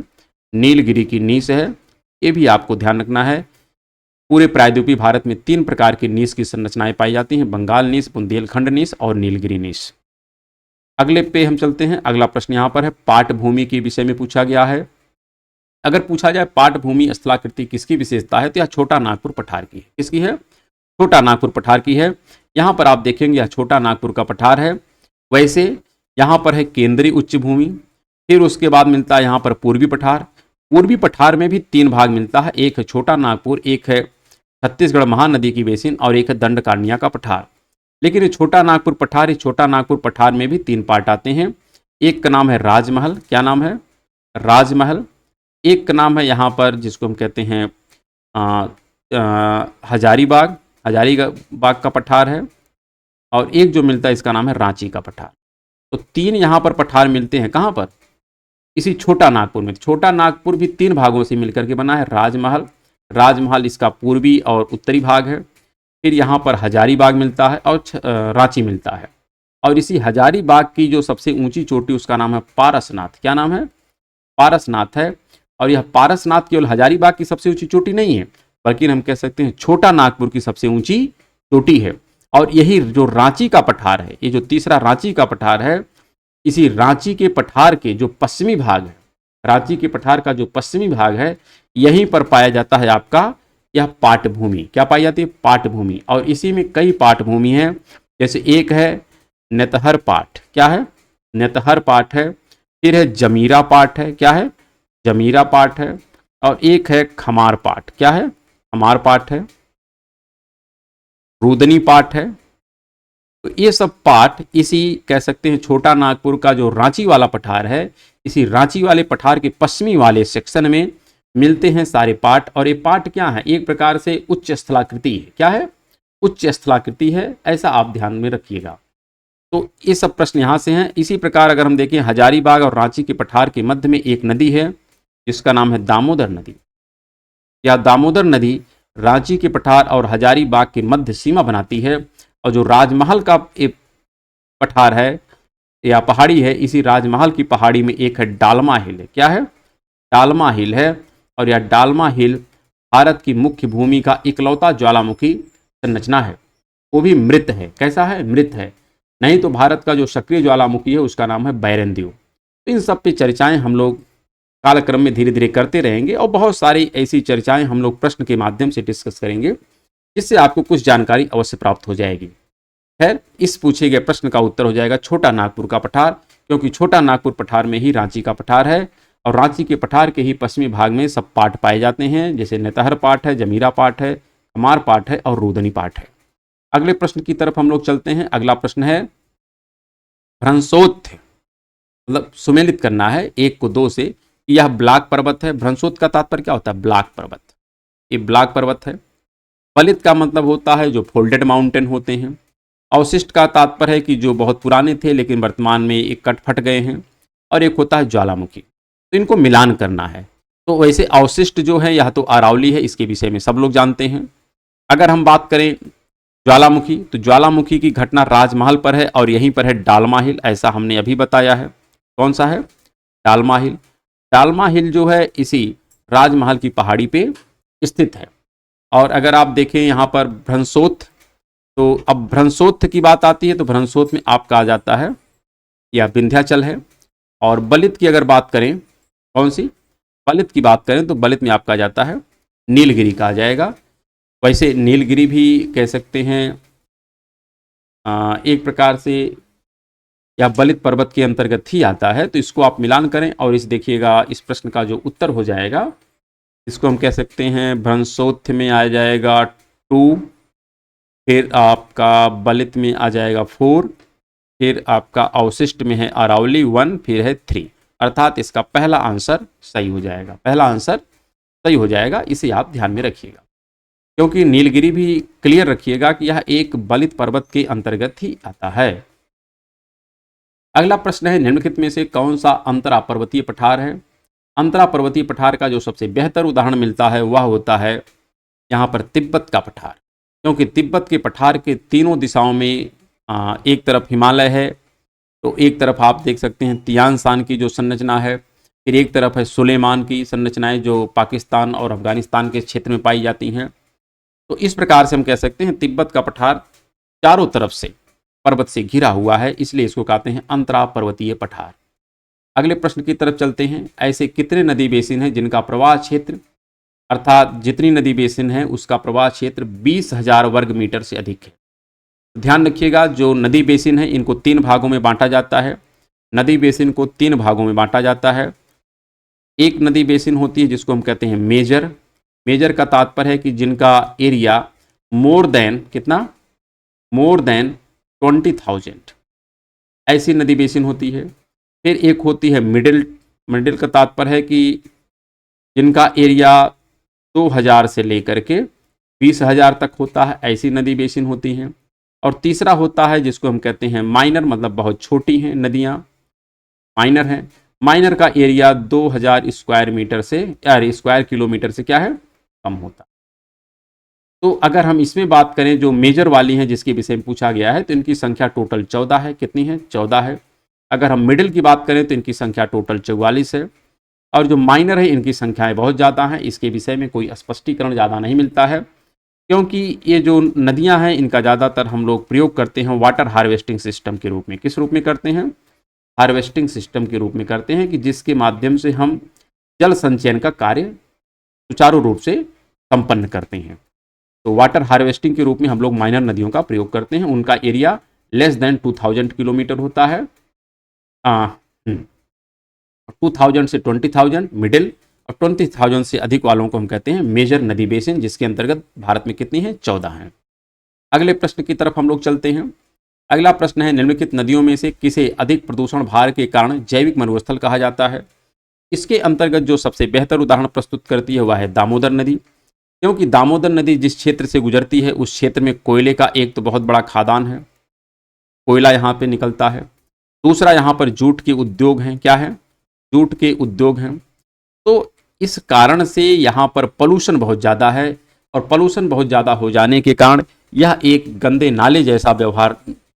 नीलगिरी की नीस है। ये भी आपको ध्यान रखना है। पूरे प्रायद्वीपीय भारत में 3 प्रकार की नीस की संरचनाएं पाई जाती हैं, बंगाल नीस, बुंदेलखंड नीस और नीलगिरी नीस। अगले पे हम चलते हैं। अगला प्रश्न यहाँ पर है, पाट भूमि के विषय में पूछा गया है। अगर पूछा जाए पाट भूमि स्थलाकृति किसकी विशेषता है, तो यह छोटा नागपुर पठार की है। किसकी है? छोटा नागपुर पठार की है। यहाँ पर आप देखेंगे यह छोटा नागपुर का पठार है। वैसे यहाँ पर है केंद्रीय उच्च भूमि, फिर उसके बाद मिलता है यहाँ पर पूर्वी पठार। पूर्वी पठार में भी 3 भाग मिलता है, एक है छोटा नागपुर, एक है छत्तीसगढ़ महानदी की बेसिन और एक है दंडकारनिया का पठार। लेकिन ये छोटा नागपुर पठार, इस छोटा नागपुर पठार में भी 3 पार्ट आते हैं। एक का नाम है राजमहल। क्या नाम है? राजमहल। एक का नाम है यहाँ पर जिसको हम कहते हैं हजारीबाग, हजारीबाग का पठार है। और एक जो मिलता है इसका नाम है रांची का पठार। तो 3 यहाँ पर पठार मिलते हैं। कहाँ पर? इसी छोटा नागपुर में। छोटा नागपुर भी 3 भागों से मिलकर के बना है। राजमहल, राजमहल इसका पूर्वी और उत्तरी भाग है। फिर यहाँ पर हजारीबाग मिलता है और रांची मिलता है। और इसी हजारीबाग की जो सबसे ऊंची चोटी उसका नाम है पारसनाथ। क्या नाम है? पारसनाथ है। और यह पारसनाथ केवल हजारीबाग की सबसे ऊंची चोटी नहीं है, बल्कि हम कह सकते हैं छोटा नागपुर की सबसे ऊंची चोटी है। और यही जो रांची का पठार है, ये जो तीसरा रांची का पठार है, इसी रांची के पठार के जो पश्चिमी भाग है, रांची के पठार का जो पश्चिमी भाग है, यहीं पर पाया जाता है आपका यह पाटभूमि। क्या पाई जाती है? पाटभूमि। और इसी में कई पाटभूमि हैं। जैसे एक है नेतहर पाट। क्या है? नेतहर पाट है। फिर है जमीरा पाट है। क्या है? जमीरा पाट है। और एक है खमार पाट। क्या है? खमार पाट है। रूदनी पाट है। तो ये सब पाठ इसी कह सकते हैं छोटा नागपुर का जो रांची वाला पठार है, इसी रांची वाले पठार के पश्चिमी वाले सेक्शन में मिलते हैं सारे पाठ। और ये पाठ क्या है? एक प्रकार से उच्च स्थलाकृति है। क्या है? उच्च स्थलाकृति है, ऐसा आप ध्यान में रखिएगा। तो ये सब प्रश्न यहाँ से हैं। इसी प्रकार अगर हम देखें हजारीबाग और रांची के पठार के मध्य में एक नदी है जिसका नाम है दामोदर नदी। यह दामोदर नदी रांची के पठार और हजारीबाग के मध्य सीमा बनाती है। और जो राजमहल का एक पठार है या पहाड़ी है, इसी राजमहल की पहाड़ी में एक है डालमा हिल है। क्या है? डालमा हिल है। और यह डालमा हिल भारत की मुख्य भूमि का इकलौता ज्वालामुखी संरचना है, वो भी मृत है। कैसा है? मृत है। नहीं तो भारत का जो सक्रिय ज्वालामुखी है उसका नाम है बैरनदीव। तो इन सब पे चर्चाएं हम लोग कालक्रम में धीरे धीरे करते रहेंगे और बहुत सारी ऐसी चर्चाएं हम लोग प्रश्न के माध्यम से डिस्कस करेंगे, जिससे आपको कुछ जानकारी अवश्य प्राप्त हो जाएगी। खैर, इस पूछे गए प्रश्न का उत्तर हो जाएगा छोटा नागपुर का पठार, क्योंकि छोटा नागपुर पठार में ही रांची का पठार है और रांची के पठार के ही पश्चिमी भाग में सब पाठ पाए जाते हैं, जैसे नेतहर पाठ है, जमीरा पाठ है, कमार पाठ है और रूदनी पाठ है। अगले प्रश्न की तरफ हम लोग चलते हैं। अगला प्रश्न है भ्रंशोत्थ, मतलब सुमेलित करना है 1 को 2 से। यह ब्लाक पर्वत है। भ्रंशोत्थ का तात्पर्य क्या होता है? ब्लाक पर्वत। ये ब्लाक पर्वत है। फलित का मतलब होता है जो फोल्डेड माउंटेन होते हैं। अवशिष्ट का तात्पर्य है कि जो बहुत पुराने थे लेकिन वर्तमान में एक कट फट गए हैं। और एक होता है ज्वालामुखी। तो इनको मिलान करना है। तो वैसे अवशिष्ट जो है यह तो अरावली है, इसके विषय में सब लोग जानते हैं। अगर हम बात करें ज्वालामुखी, तो ज्वालामुखी की घटना राजमहल पर है और यहीं पर है डालमा हिल, ऐसा हमने अभी बताया है। कौन सा है? डालमा हिल। डालमा हिल जो है इसी राजमहल की पहाड़ी पे स्थित है। और अगर आप देखें यहाँ पर भ्रंशोत्थ, तो अब भ्रंशोत्थ की बात आती है तो भ्रंशोत्थ में आपका आ जाता है या विंध्याचल है। और बलित की अगर बात करें, कौन सी? बलित की बात करें तो बलित में आपका आ जाता है नीलगिरी का आ जाएगा। वैसे नीलगिरी भी कह सकते हैं एक प्रकार से या बलित पर्वत के अंतर्गत ही आता है। तो इसको आप मिलान करें और इस देखिएगा इस प्रश्न का जो उत्तर हो जाएगा, इसको हम कह सकते हैं भ्रंशोत्थ में आ जाएगा 2, फिर आपका बलित में आ जाएगा 4, फिर आपका अवशिष्ट में है अरावली 1, फिर है 3। अर्थात इसका पहला आंसर सही हो जाएगा। पहला आंसर सही हो जाएगा, इसे आप ध्यान में रखिएगा। क्योंकि नीलगिरी भी क्लियर रखिएगा कि यह एक बलित पर्वत के अंतर्गत ही आता है। अगला प्रश्न है निम्नलिखित में से कौन सा अंतरा पर्वतीय पठार है? अंतरा पर्वतीय पठार का जो सबसे बेहतर उदाहरण मिलता है वह होता है यहाँ पर तिब्बत का पठार। क्योंकि तिब्बत के पठार के तीनों दिशाओं में एक तरफ हिमालय है, तो एक तरफ आप देख सकते हैं तियान शान की जो संरचना है, फिर एक तरफ है सुलेमान की संरचनाएं जो पाकिस्तान और अफगानिस्तान के क्षेत्र में पाई जाती हैं। तो इस प्रकार से हम कह सकते हैं तिब्बत का पठार चारों तरफ से पर्वत से घिरा हुआ है, इसलिए इसको कहते हैं अंतरा पर्वतीय पठार। अगले प्रश्न की तरफ चलते हैं। ऐसे कितने नदी बेसिन हैं जिनका प्रवाह क्षेत्र, अर्थात जितनी नदी बेसिन है उसका प्रवाह क्षेत्र 20,000 वर्ग मीटर से अधिक है। ध्यान रखिएगा, जो नदी बेसिन है इनको 3 भागों में बांटा जाता है। नदी बेसिन को 3 भागों में बांटा जाता है। एक नदी बेसिन होती है जिसको हम कहते हैं मेजर। मेजर का तात्पर्य है कि जिनका एरिया मोर देन कितना, मोर देन 20,000, ऐसी नदी बेसिन होती है। फिर एक होती है मिडिल। मिडिल का तात्पर्य है कि जिनका एरिया 2,000 से लेकर के 20,000 तक होता है, ऐसी नदी बेसिन होती हैं। और तीसरा होता है जिसको हम कहते हैं माइनर, मतलब बहुत छोटी हैं नदियाँ, माइनर हैं। माइनर का एरिया 2,000 स्क्वायर मीटर से स्क्वायर किलोमीटर से क्या है, कम होता है। तो अगर हम इसमें बात करें जो मेजर वाली हैं जिसके विषय में पूछा गया है, तो इनकी संख्या टोटल 14 है। कितनी है, 14 है। अगर हम मिडिल की बात करें तो इनकी संख्या टोटल 44 है। और जो माइनर है इनकी संख्याएं बहुत ज़्यादा हैं। इसके विषय में कोई स्पष्टीकरण ज़्यादा नहीं मिलता है, क्योंकि ये जो नदियां हैं इनका ज़्यादातर हम लोग प्रयोग करते हैं वाटर हार्वेस्टिंग सिस्टम के रूप में। किस रूप में करते हैं, हार्वेस्टिंग सिस्टम के रूप में करते हैं, कि जिसके माध्यम से हम जल संचयन का कार्य सुचारू रूप से संपन्न करते हैं। तो वाटर हार्वेस्टिंग के रूप में हम लोग माइनर नदियों का प्रयोग करते हैं। उनका एरिया लेस देन 2000 किलोमीटर होता है। 2000 से 20,000 मिडिल, और 20,000 से अधिक वालों को हम कहते हैं मेजर नदी बेसिन, जिसके अंतर्गत भारत में कितनी है, 14 हैं। अगले प्रश्न की तरफ हम लोग चलते हैं। अगला प्रश्न है, निम्नलिखित नदियों में से किसे अधिक प्रदूषण भार के कारण जैविक मरुस्थल कहा जाता है। इसके अंतर्गत जो सबसे बेहतर उदाहरण प्रस्तुत करती है वह है दामोदर नदी, क्योंकि दामोदर नदी जिस क्षेत्र से गुजरती है उस क्षेत्र में कोयले का एक तो बहुत बड़ा खादान है, कोयला यहाँ पे निकलता है। दूसरा यहाँ पर जूट के उद्योग हैं, क्या है, जूट के उद्योग हैं। तो इस कारण से यहाँ पर पॉल्यूशन बहुत ज़्यादा है, और पॉल्यूशन बहुत ज़्यादा हो जाने के कारण यह एक गंदे नाले जैसा व्यवहार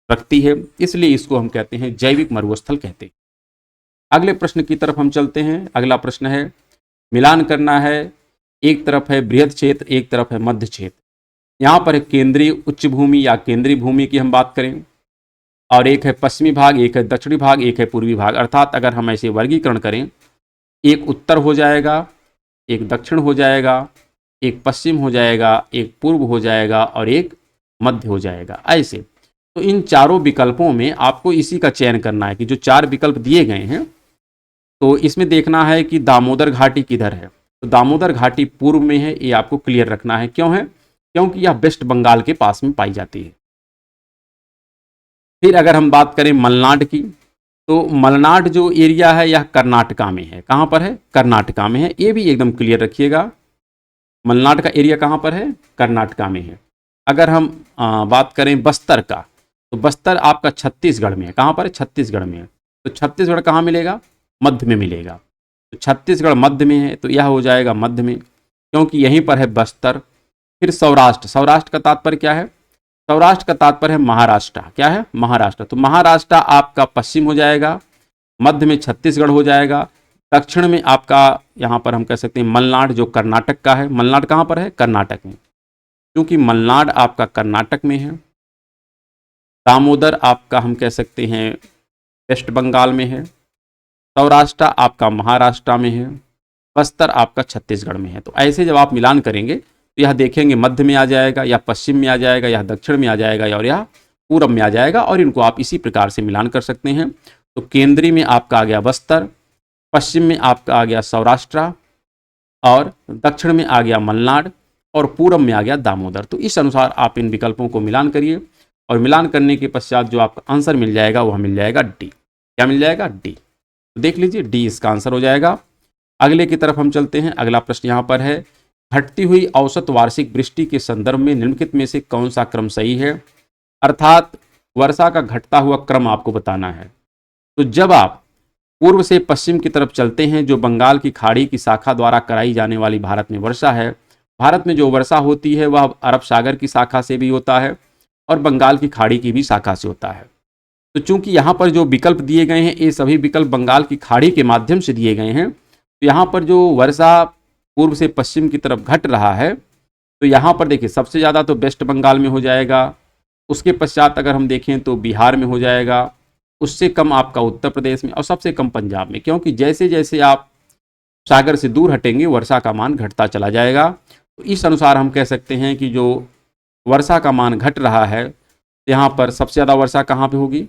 रखती है, इसलिए इसको हम कहते हैं जैविक मरुस्थल कहते हैं। अगले प्रश्न की तरफ हम चलते हैं। अगला प्रश्न है, मिलान करना है, एक तरफ है बृहद क्षेत्र, एक तरफ है मध्य क्षेत्र। यहाँ पर केंद्रीय उच्च भूमि या केंद्रीय भूमि की हम बात करें, और एक है पश्चिमी भाग, एक है दक्षिणी भाग, एक है पूर्वी भाग। अर्थात अगर हम ऐसे वर्गीकरण करें, एक उत्तर हो जाएगा, एक दक्षिण हो जाएगा, एक पश्चिम हो जाएगा, एक पूर्व हो जाएगा, और एक मध्य हो जाएगा, ऐसे। तो इन चारों विकल्पों में आपको इसी का चयन करना है कि जो 4 विकल्प दिए गए हैं, तो इसमें देखना है कि दामोदर घाटी किधर है। तो दामोदर घाटी पूर्व में है, ये आपको क्लियर रखना है। क्यों है, क्योंकि यह वेस्ट बंगाल के पास में पाई जाती है। फिर अगर हम बात करें मलनाड की, तो मलनाड जो एरिया है यह कर्नाटका में है। कहाँ पर है, कर्नाटका में है। ये भी एकदम क्लियर रखिएगा, मलनाड का एरिया कहाँ पर है, कर्नाटका में है। अगर हम बात करें बस्तर का, तो बस्तर आपका छत्तीसगढ़ में है। कहाँ पर है, छत्तीसगढ़ में है। तो छत्तीसगढ़ कहाँ मिलेगा, मध्य में मिलेगा। तो छत्तीसगढ़ मध्य में है, तो यह हो जाएगा मध्य में, क्योंकि यहीं पर है बस्तर। फिर सौराष्ट्र, सौराष्ट्र का तात्पर्य क्या है, सौराष्ट्र का तात्पर्य है महाराष्ट्र। क्या है, महाराष्ट्र। तो महाराष्ट्र आपका पश्चिम हो जाएगा, मध्य में छत्तीसगढ़ हो जाएगा, दक्षिण में आपका यहाँ पर हम कह सकते हैं मलनाड जो कर्नाटक का है। मलनाड कहाँ पर है, कर्नाटक में, क्योंकि मलनाड आपका कर्नाटक में है। दामोदर आपका हम कह सकते हैं वेस्ट बंगाल में है। सौराष्ट्र आपका महाराष्ट्र में है। बस्तर आपका छत्तीसगढ़ में है। तो ऐसे जब आप मिलान करेंगे तो यह देखेंगे मध्य में आ जाएगा, या पश्चिम में आ जाएगा, या दक्षिण में आ जाएगा, और यह पूर्व में आ जाएगा। और इनको आप इसी प्रकार से मिलान कर सकते हैं। तो केंद्रीय में आपका आ गया बस्तर, पश्चिम में आपका आ गया सौराष्ट्र, और दक्षिण में आ गया मलनाड, और पूर्व में आ गया दामोदर। तो इस अनुसार आप इन विकल्पों को मिलान करिए, और मिलान करने के पश्चात जो आपका आंसर मिल जाएगा वह मिल जाएगा डी। क्या मिल जाएगा, डी। तो देख लीजिए, डी इसका आंसर हो जाएगा। अगले की तरफ हम चलते हैं। अगला प्रश्न यहाँ पर है, घटती हुई औसत वार्षिक वृष्टि के संदर्भ में निम्नलिखित में से कौन सा क्रम सही है। अर्थात वर्षा का घटता हुआ क्रम आपको बताना है। तो जब आप पूर्व से पश्चिम की तरफ चलते हैं, जो बंगाल की खाड़ी की शाखा द्वारा कराई जाने वाली भारत में वर्षा है, भारत में जो वर्षा होती है वह अरब सागर की शाखा से भी होता है, और बंगाल की खाड़ी की भी शाखा से होता है। तो चूंकि यहाँ पर जो विकल्प दिए गए हैं ये सभी विकल्प बंगाल की खाड़ी के माध्यम से दिए गए हैं, तो यहाँ पर जो वर्षा पूर्व से पश्चिम की तरफ घट रहा है, तो यहाँ पर देखिए सबसे ज़्यादा तो वेस्ट बंगाल में हो जाएगा, उसके पश्चात अगर हम देखें तो बिहार में हो जाएगा, उससे कम आपका उत्तर प्रदेश में और सबसे कम पंजाब में, क्योंकि जैसे जैसे आप सागर से दूर हटेंगे वर्षा का मान घटता चला जाएगा। तो इस अनुसार हम कह सकते हैं कि जो वर्षा का मान घट रहा है, यहाँ पर सबसे ज़्यादा वर्षा कहाँ पे होगी,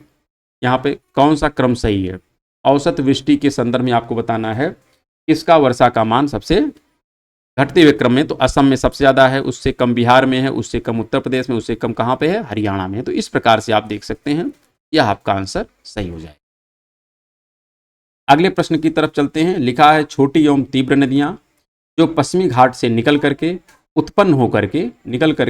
यहाँ पे कौन सा क्रम सही है, औसत वृष्टि के संदर्भ में आपको बताना है किसका वर्षा का मान सबसे घटते हुए क्रम में। तो असम में सबसे ज़्यादा है, उससे कम बिहार में है, उससे कम उत्तर प्रदेश में, उससे कम कहाँ पे है, हरियाणा में है। तो इस प्रकार से आप देख सकते हैं यह आपका आंसर सही हो जाए। अगले प्रश्न की तरफ चलते हैं। लिखा है छोटी एवं तीव्र नदियाँ जो पश्चिमी घाट से निकल करके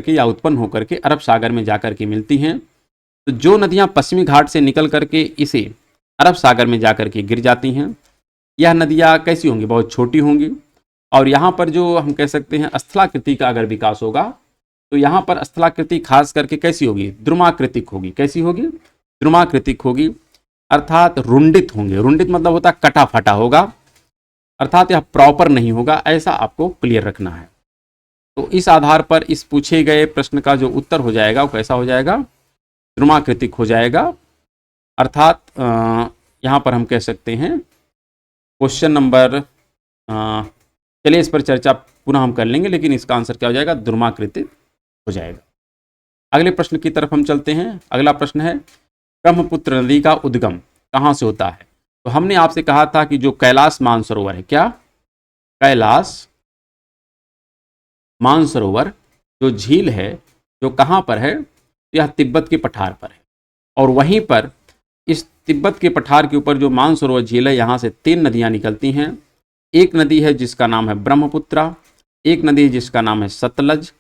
या उत्पन्न होकर के अरब सागर में जाकर के मिलती हैं। तो जो नदियाँ पश्चिमी घाट से निकल करके इसे अरब सागर में जाकर के गिर जाती हैं, यह नदियाँ कैसी होंगी, बहुत छोटी होंगी। और यहाँ पर जो हम कह सकते हैं स्थलाकृति का अगर विकास होगा, तो यहाँ पर स्थलाकृति खास करके कैसी होगी, द्रुमाकृतिक होगी। कैसी होगी, द्रुमाकृतिक होगी, अर्थात रुंडित होंगे। रुंडित मतलब होता है कटा फटा होगा, अर्थात यह प्रॉपर नहीं होगा, ऐसा आपको क्लियर रखना है। तो इस आधार पर इस पूछे गए प्रश्न का जो उत्तर हो जाएगा वो कैसा हो जाएगा, द्रुमाकृतिक हो जाएगा। अर्थात यहाँ पर हम कह सकते हैं क्वेश्चन नंबर, चलिए इस पर चर्चा पुनः हम कर लेंगे, लेकिन इसका आंसर क्या हो जाएगा, द्रुमाकृतिक हो जाएगा। अगले प्रश्न की तरफ हम चलते हैं। अगला प्रश्न है ब्रह्मपुत्र नदी का उद्गम कहाँ से होता है। तो हमने आपसे कहा था कि जो कैलाश मानसरोवर है, क्या कैलाश मानसरोवर जो झील है, जो कहाँ पर है, यह तिब्बत के पठार पर है। और वहीं पर इस तिब्बत के पठार के ऊपर जो मानसरोवर झील है, यहाँ से 3 नदियाँ निकलती हैं। एक नदी है जिसका नाम है ब्रह्मपुत्रा, एक नदी है जिसका नाम है सतलज,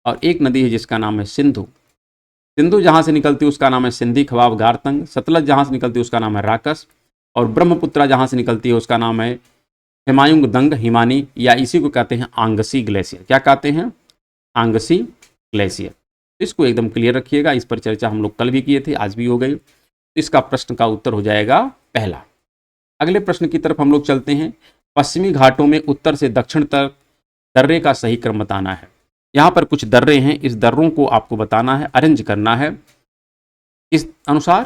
और एक नदी है जिसका नाम है सिंधु। सिंधु जहाँ से निकलती है उसका नाम है सिंधी खवाब गारतंग, सतलज जहाँ से निकलती है उसका नाम है राकस, और ब्रह्मपुत्रा जहाँ से निकलती है उसका नाम है हिमायुंग दंग हिमानी, या इसी को कहते हैं आंगसी ग्लेशियर। क्या कहते हैं, आंगसी ग्लेशियर। इसको एकदम क्लियर रखिएगा, इस पर चर्चा हम लोग कल भी किए थे, आज भी हो गई। इसका प्रश्न का उत्तर हो जाएगा पहला। अगले प्रश्न की तरफ हम लोग चलते हैं। पश्चिमी घाटों में उत्तर से दक्षिण तक दर्रे का सही क्रम बताना है। यहाँ पर कुछ दर्रे हैं, इस दर्रों को आपको बताना है, अरेंज करना है इस अनुसार।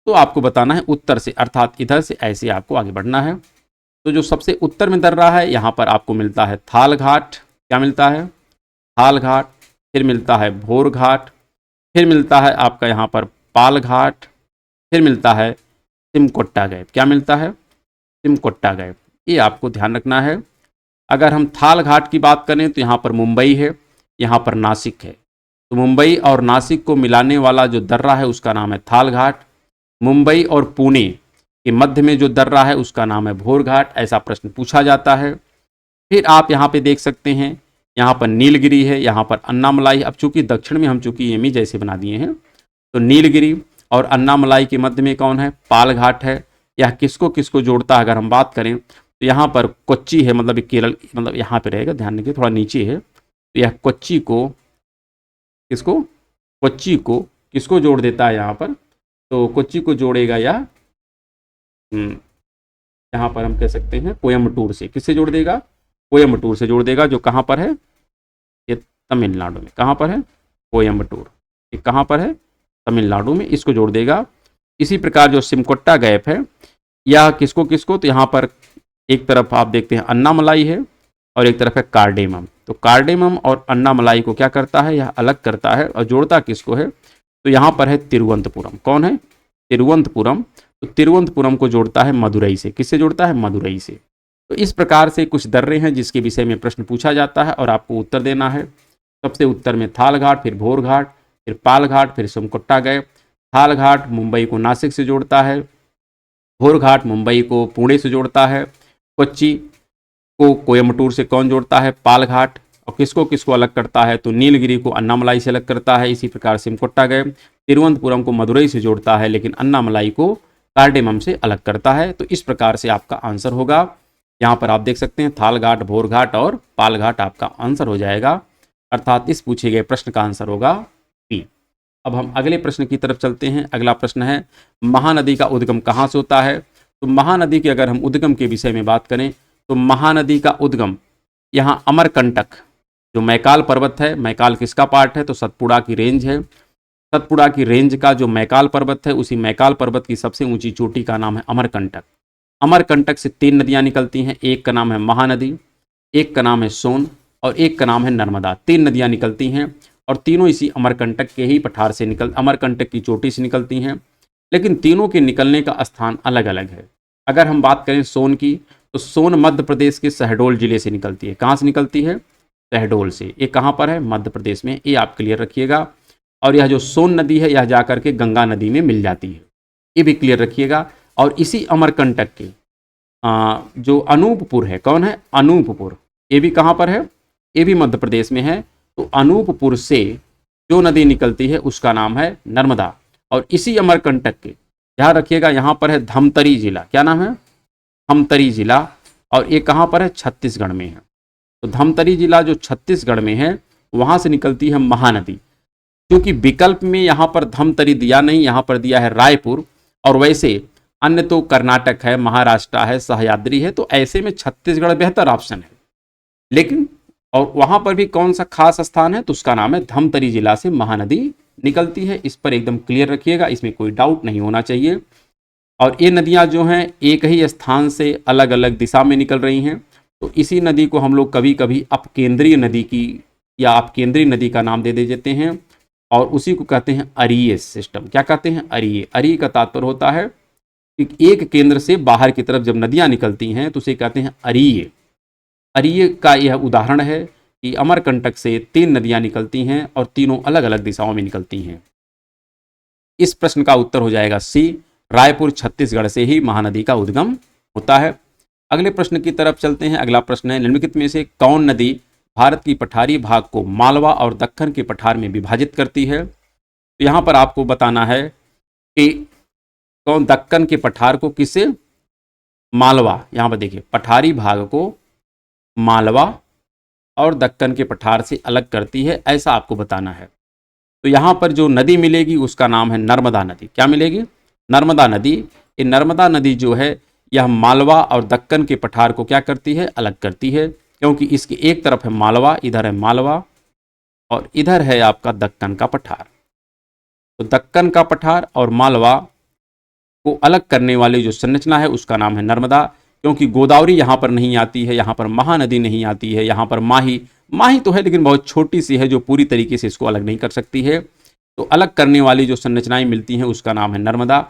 तो आपको बताना है उत्तर से, अर्थात इधर से ऐसे आपको आगे बढ़ना है। तो जो सबसे उत्तर में दर्रा है, यहाँ पर आपको मिलता है थाल घाट। क्या मिलता है, थाल घाट। फिर मिलता है भोर घाट, फिर मिलता है आपका यहाँ पर पाल घाट, फिर मिलता है सिमकोट्टा गैप। क्या मिलता है, सिमकोट्टा गैप। ये आपको ध्यान रखना है। अगर हम थाल घाट की बात करें तो यहाँ पर मुंबई है, यहाँ पर नासिक है। तो मुंबई और नासिक को मिलाने वाला जो दर्रा है उसका नाम है थाल घाट। मुंबई और पुणे के मध्य में जो दर्रा है उसका नाम है भोर घाट। ऐसा प्रश्न पूछा जाता है। फिर आप यहाँ पे देख सकते हैं, यहाँ पर नीलगिरी है, यहाँ पर अन्नामलाई। अब चूंकि दक्षिण में हम चूंकि एमी जैसे बना दिए हैं, तो नीलगिरी और अन्नामलाई के मध्य में कौन है, पाल घाट है। यह किसको किसको जोड़ता है अगर हम बात करें तो यहाँ पर कोच्चि है, मतलब केरल, मतलब यहाँ पे रहेगा, ध्यान रखिए थोड़ा नीचे है। तो यह कोच्चि को किसको जोड़ देता है यहाँ पर, तो कोच्चि को जोड़ेगा या यहाँ पर हम कह सकते हैं कोयम्बटूर से। किससे जोड़ देगा, कोयम्बटूर से जोड़ देगा, जो कहाँ पर है, ये तमिलनाडु में। कहाँ पर है, कोयम्बटूर। ये कहाँ पर है, तमिलनाडु में। इसको जोड़ देगा। इसी प्रकार जो सिमकोट्टा गैप है, यह किसको किसको, तो यहाँ पर एक तरफ आप देखते हैं अन्नामलाई है और एक तरफ है कार्डेमम। तो कार्डेमम और अन्नामलाई को क्या करता है, यह अलग करता है। और जोड़ता किसको है, तो यहाँ पर है तिरुवनंतपुरम। कौन है, तिरुवनंतपुरम। तो तिरुवनंतपुरम को जोड़ता है मदुरई से। किससे जोड़ता है, मदुरई से। तो इस प्रकार से कुछ दर्रे हैं जिसके विषय में प्रश्न पूछा जाता है और आपको उत्तर देना है। सबसे उत्तर में थाल घाट, फिर भोर घाट, फिर पाल घाट, फिर सिमकोट्टा गैप। थाल घाट मुंबई को नासिक से जोड़ता है, भोर घाट मुंबई को पुणे से जोड़ता है, कोच्चि को कोयम्बटूर से कौन जोड़ता है, पाल घाट। और किसको किसको अलग करता है, तो नीलगिरी को अन्नामलाई से अलग करता है। इसी प्रकार सिमकोट्टा गैप तिरुवनंतपुरम को मदुरई से जोड़ता है, लेकिन अन्नामलाई को कार्डेमम से अलग करता है। तो इस प्रकार से आपका आंसर होगा। यहाँ पर आप देख सकते हैं थाल घाट, भोर घाट और पाल घाट आपका आंसर हो जाएगा। अर्थात इस पूछे गए प्रश्न का आंसर होगा पी। अब हम अगले प्रश्न की तरफ चलते हैं। अगला प्रश्न है महानदी का उद्गम कहाँ से होता है। तो महानदी के अगर हम उद्गम के विषय में बात करें तो महानदी का उद्गम यहाँ अमरकंटक, जो मैकाल पर्वत है, मैकाल किसका पार्ट है, तो सतपुड़ा की रेंज है। सतपुड़ा की रेंज का जो मैकाल पर्वत है, उसी मैकाल पर्वत की सबसे ऊंची चोटी का नाम है अमरकंटक। अमरकंटक से 3 नदियां निकलती हैं, एक का नाम है महानदी, एक का नाम है सोन और एक का नाम है नर्मदा। 3 नदियां निकलती हैं और तीनों इसी अमरकंटक के ही पठार से अमरकंटक की चोटी से निकलती हैं, लेकिन तीनों के निकलने का स्थान अलग अलग है। अगर हम बात करें सोन की, तो सोन मध्य प्रदेश के शहडोल जिले से निकलती है। कहाँ से निकलती है, शहडोल से। ये कहाँ पर है, मध्य प्रदेश में, ये आप क्लियर रखिएगा। और यह जो सोन नदी है, यह जाकर के गंगा नदी में मिल जाती है, ये भी क्लियर रखिएगा। और इसी अमरकंटक के जो अनूपपुर है, कौन है, अनूपपुर, ये भी कहाँ पर है, ये भी मध्य प्रदेश में है। तो अनूपपुर से जो नदी निकलती है उसका नाम है नर्मदा। और इसी अमरकंटक के, ध्यान रखिएगा, यहाँ पर है धमतरी जिला। क्या नाम है, धमतरी जिला। और ये कहाँ पर है, छत्तीसगढ़ में है। तो धमतरी जिला जो छत्तीसगढ़ में है, वहाँ से निकलती है महानदी। क्योंकि विकल्प में यहाँ पर धमतरी दिया नहीं, यहाँ पर दिया है रायपुर, और वैसे अन्य तो कर्नाटक है, महाराष्ट्र है, सह्याद्री है, तो ऐसे में छत्तीसगढ़ बेहतर ऑप्शन है। लेकिन और वहाँ पर भी कौन सा खास स्थान है, तो उसका नाम है धमतरी जिला से महानदी निकलती है। इस पर एकदम क्लियर रखिएगा, इसमें कोई डाउट नहीं होना चाहिए। और ये नदियाँ जो हैं एक ही स्थान से अलग अलग दिशा में निकल रही हैं, तो इसी नदी को हम लोग कभी कभी अपकेंद्रीय नदी की या अपकेंद्रीय नदी का नाम दे देते हैं, और उसी को कहते हैं अरीय सिस्टम। क्या कहते हैं, अरीय। अरीय का तात्पर्य होता है कि एक केंद्र से बाहर की तरफ जब नदियाँ निकलती हैं तो उसे कहते हैं अरीय। अरीय का यह उदाहरण है कि अमरकंटक से 3 नदियां निकलती हैं और तीनों अलग अलग दिशाओं में निकलती हैं। इस प्रश्न का उत्तर हो जाएगा सी, रायपुर छत्तीसगढ़ से ही महानदी का उद्गम होता है। अगले प्रश्न की तरफ चलते हैं। अगला प्रश्न है, निम्नलिखित में से कौन नदी भारत की पठारी भाग को मालवा और दक्कन के पठार में विभाजित करती है। तो यहाँ पर आपको बताना है कि कौन दक्कन के पठार को किसे, मालवा, यहाँ पर देखिए पठारी भाग को मालवा और दक्कन के पठार से अलग करती है, ऐसा आपको बताना है। तो यहाँ पर जो नदी मिलेगी उसका नाम है नर्मदा नदी। क्या मिलेगी, नर्मदा नदी। ये नर्मदा नदी जो है यह मालवा और दक्कन के पठार को क्या करती है, अलग करती है, क्योंकि इसकी एक तरफ है मालवा, इधर है मालवा और इधर है आपका दक्कन का पठार। तो दक्कन का पठार और मालवा को अलग करने वाली जो संरचना है उसका नाम है नर्मदा। क्योंकि गोदावरी यहाँ पर नहीं आती है, यहाँ पर महानदी नहीं आती है, यहाँ पर माही तो है लेकिन बहुत छोटी सी है जो पूरी तरीके से इसको अलग नहीं कर सकती है। तो अलग करने वाली जो संरचनाएं मिलती हैं उसका नाम है नर्मदा।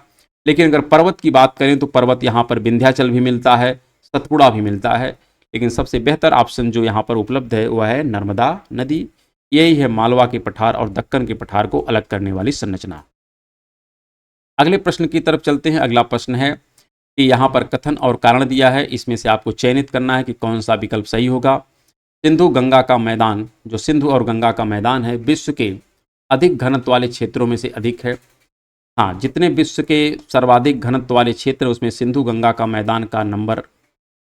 लेकिन अगर पर्वत की बात करें तो पर्वत यहाँ पर विंध्याचल भी मिलता है, सतपुड़ा भी मिलता है, लेकिन सबसे बेहतर ऑप्शन जो यहाँ पर उपलब्ध है वह है नर्मदा नदी। यही है मालवा के पठार और दक्कन के पठार को अलग करने वाली संरचना। अगले प्रश्न की तरफ चलते हैं। अगला प्रश्न है कि यहाँ पर कथन और कारण दिया है, इसमें से आपको चयनित करना है कि कौन सा विकल्प सही होगा। सिंधु गंगा का मैदान, जो सिंधु और गंगा का मैदान है, विश्व के अधिक घनत्व वाले क्षेत्रों में से अधिक है। हाँ, जितने विश्व के सर्वाधिक घनत्व वाले क्षेत्र उसमें सिंधु गंगा का मैदान का नंबर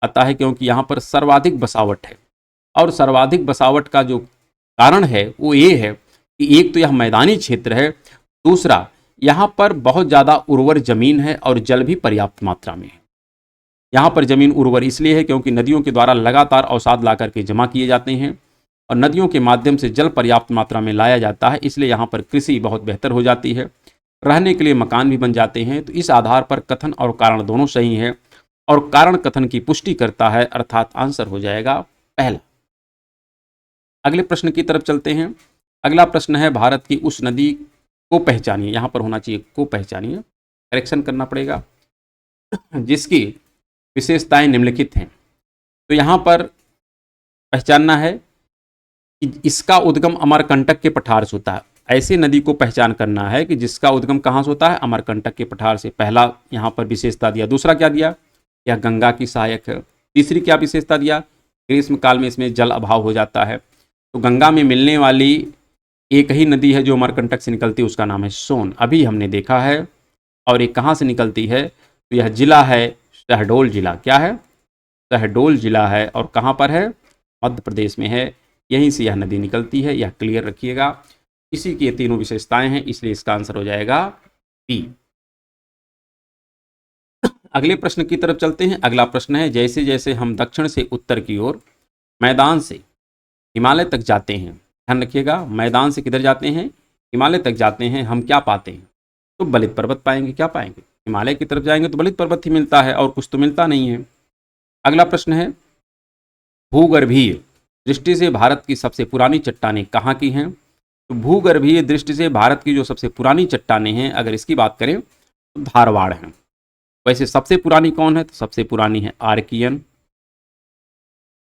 आता है, क्योंकि यहाँ पर सर्वाधिक बसावट है। और सर्वाधिक बसावट का जो कारण है वो ये है कि एक तो यह मैदानी क्षेत्र है, दूसरा यहाँ पर बहुत ज़्यादा उर्वर जमीन है और जल भी पर्याप्त मात्रा में है। यहाँ पर जमीन उर्वर इसलिए है क्योंकि नदियों के द्वारा लगातार अवसाद ला करके जमा किए जाते हैं और नदियों के माध्यम से जल पर्याप्त मात्रा में लाया जाता है, इसलिए यहाँ पर कृषि बहुत बेहतर हो जाती है, रहने के लिए मकान भी बन जाते हैं। तो इस आधार पर कथन और कारण दोनों सही हैं और कारण कथन की पुष्टि करता है, अर्थात आंसर हो जाएगा पहला। अगले प्रश्न की तरफ चलते हैं। अगला प्रश्न है, भारत की उस नदी को पहचानिए, यहाँ पर होना चाहिए को पहचानिए, करेक्शन करना पड़ेगा, जिसकी विशेषताएं निम्नलिखित हैं। तो यहाँ पर पहचानना है कि इसका उद्गम अमरकंटक के पठार से होता है। ऐसी नदी को पहचान करना है कि जिसका उद्गम कहाँ से होता है, अमरकंटक के पठार से। पहला यहाँ पर विशेषता दिया। दूसरा क्या दिया, यह गंगा की सहायक है। तीसरी क्या विशेषता दिया, ग्रीष्म काल में इसमें जल अभाव हो जाता है। तो गंगा में मिलने वाली एक ही नदी है जो अमरकंटक से निकलती है, उसका नाम है सोन, अभी हमने देखा है। और ये कहाँ से निकलती है, तो यह जिला है शहडोल जिला। क्या है, शहडोल जिला है और कहाँ पर है, मध्य प्रदेश में है। यहीं से यह नदी निकलती है, यह क्लियर रखिएगा। इसी की ये तीनों विशेषताएं हैं, इसलिए इसका आंसर हो जाएगा बी। अगले प्रश्न की तरफ चलते हैं। अगला प्रश्न है, जैसे जैसे हम दक्षिण से उत्तर की ओर मैदान से हिमालय तक जाते हैं, ध्यान रखिएगा, मैदान से किधर जाते हैं, हिमालय तक जाते हैं, हम क्या पाते हैं, तो बलित पर्वत पाएंगे। क्या पाएंगे, हिमालय की तरफ जाएंगे तो बलित पर्वत ही मिलता है, और कुछ तो मिलता नहीं है। अगला प्रश्न है, भूगर्भीय दृष्टि से भारत की सबसे पुरानी चट्टानें कहाँ की हैं, तो भूगर्भीय दृष्टि से भारत की जो सबसे पुरानी चट्टानें हैं, अगर इसकी बात करें तो धारवाड़ हैं। वैसे सबसे पुरानी कौन है, तो सबसे पुरानी है आर्कियन,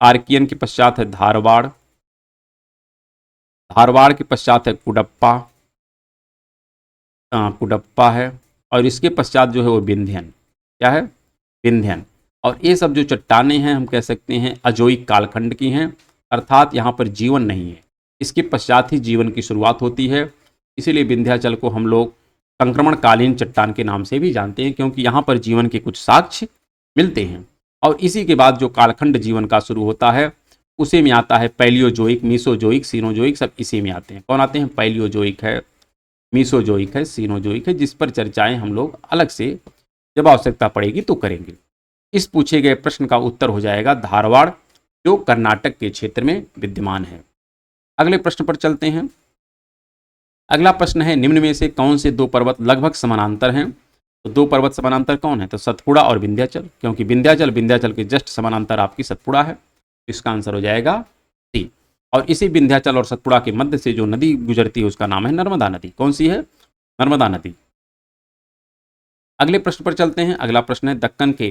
आर्कियन के पश्चात है धारवाड़, धारवाड़ के पश्चात है कुडप्पा, कुडप्पा है, और इसके पश्चात जो है वो विंध्यन, क्या है, विंध्यन। और ये सब जो चट्टानें हैं हम कह सकते हैं अजोइक कालखंड की हैं, अर्थात यहाँ पर जीवन नहीं है, इसके पश्चात ही जीवन की शुरुआत होती है। इसीलिए विंध्याचल को हम लोग संक्रमणकालीन चट्टान के नाम से भी जानते हैं, क्योंकि यहाँ पर जीवन के कुछ साक्ष्य मिलते हैं। और इसी के बाद जो कालखंड जीवन का शुरू होता है उसी में आता है पैलियोजोइक, मीसोजोइक, सीनोजोइक, सब इसी में आते हैं। कौन आते हैं, पैलियोजोइक है, मीसोजोइक है, सीनोजोइक है, जिस पर चर्चाएं हम लोग अलग से जब आवश्यकता पड़ेगी तो करेंगे। इस पूछे गए प्रश्न का उत्तर हो जाएगा धारवाड़, जो कर्नाटक के क्षेत्र में विद्यमान है। अगले प्रश्न पर चलते हैं। अगला प्रश्न है, निम्न में से कौन से दो पर्वत लगभग समानांतर हैं, तो दो पर्वत समानांतर कौन है, तो सतपुड़ा और विंध्याचल, क्योंकि विंध्याचल के जस्ट समानांतर आपकी सतपुड़ा है। इसका आंसर हो जाएगा सी। और इसी विंध्याचल और सतपुड़ा के मध्य से जो नदी गुजरती है उसका नाम है नर्मदा नदी। कौन सी है, नर्मदा नदी। अगले प्रश्न पर चलते हैं। अगला प्रश्न है, दक्कन के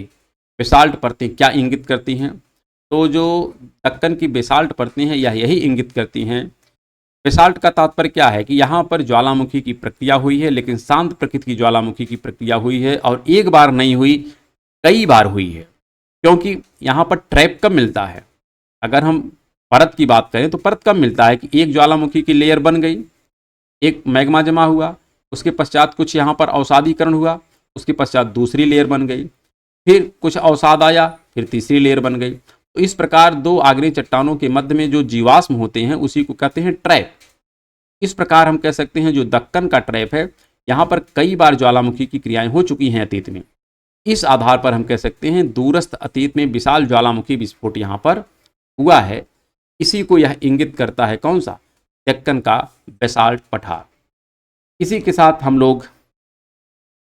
बेसाल्ट परतें क्या इंगित करती हैं, तो जो दक्कन की बेसाल्ट परतें हैं यह यही इंगित करती हैं। बेसाल्ट का तात्पर्य क्या है कि यहाँ पर ज्वालामुखी की प्रक्रिया हुई है, लेकिन शांत प्रकृति की ज्वालामुखी की प्रक्रिया हुई है, और एक बार नहीं हुई, कई बार हुई है। क्योंकि यहाँ पर ट्रैप कब मिलता है, अगर हम परत की बात करें तो परत कब मिलता है कि एक ज्वालामुखी की लेयर बन गई, एक मैग्मा जमा हुआ, उसके पश्चात कुछ यहाँ पर अवसादीकरण हुआ, उसके पश्चात दूसरी लेयर बन गई, फिर कुछ अवसाद आया, फिर तीसरी लेयर बन गई। तो इस प्रकार दो आग्नेय चट्टानों के मध्य में जो जीवाश्म होते हैं उसी को कहते हैं ट्रैप। इस प्रकार हम कह सकते हैं जो दक्कन का ट्रैप है, यहाँ पर कई बार ज्वालामुखी की क्रियाएं हो चुकी हैं अतीत में। इस आधार पर हम कह सकते हैं दूरस्थ अतीत में विशाल ज्वालामुखी विस्फोट यहाँ पर हुआ है। इसी को यह इंगित करता है कौन सा, दक्कन का बेसाल्ट पठार। इसी के साथ हम लोग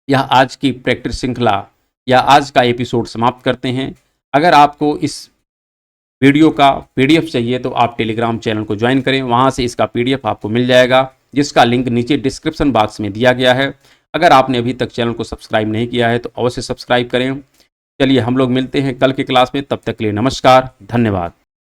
यह आज की प्रैक्टिस श्रृंखला या आज का एपिसोड समाप्त करते हैं। अगर आपको इस वीडियो का पीडीएफ चाहिए तो आप टेलीग्राम चैनल को ज्वाइन करें, वहां से इसका पीडीएफ आपको मिल जाएगा, जिसका लिंक नीचे डिस्क्रिप्शन बॉक्स में दिया गया है। अगर आपने अभी तक चैनल को सब्सक्राइब नहीं किया है तो अवश्य सब्सक्राइब करें। चलिए हम लोग मिलते हैं कल की क्लास में, तब तक के लिए नमस्कार, धन्यवाद।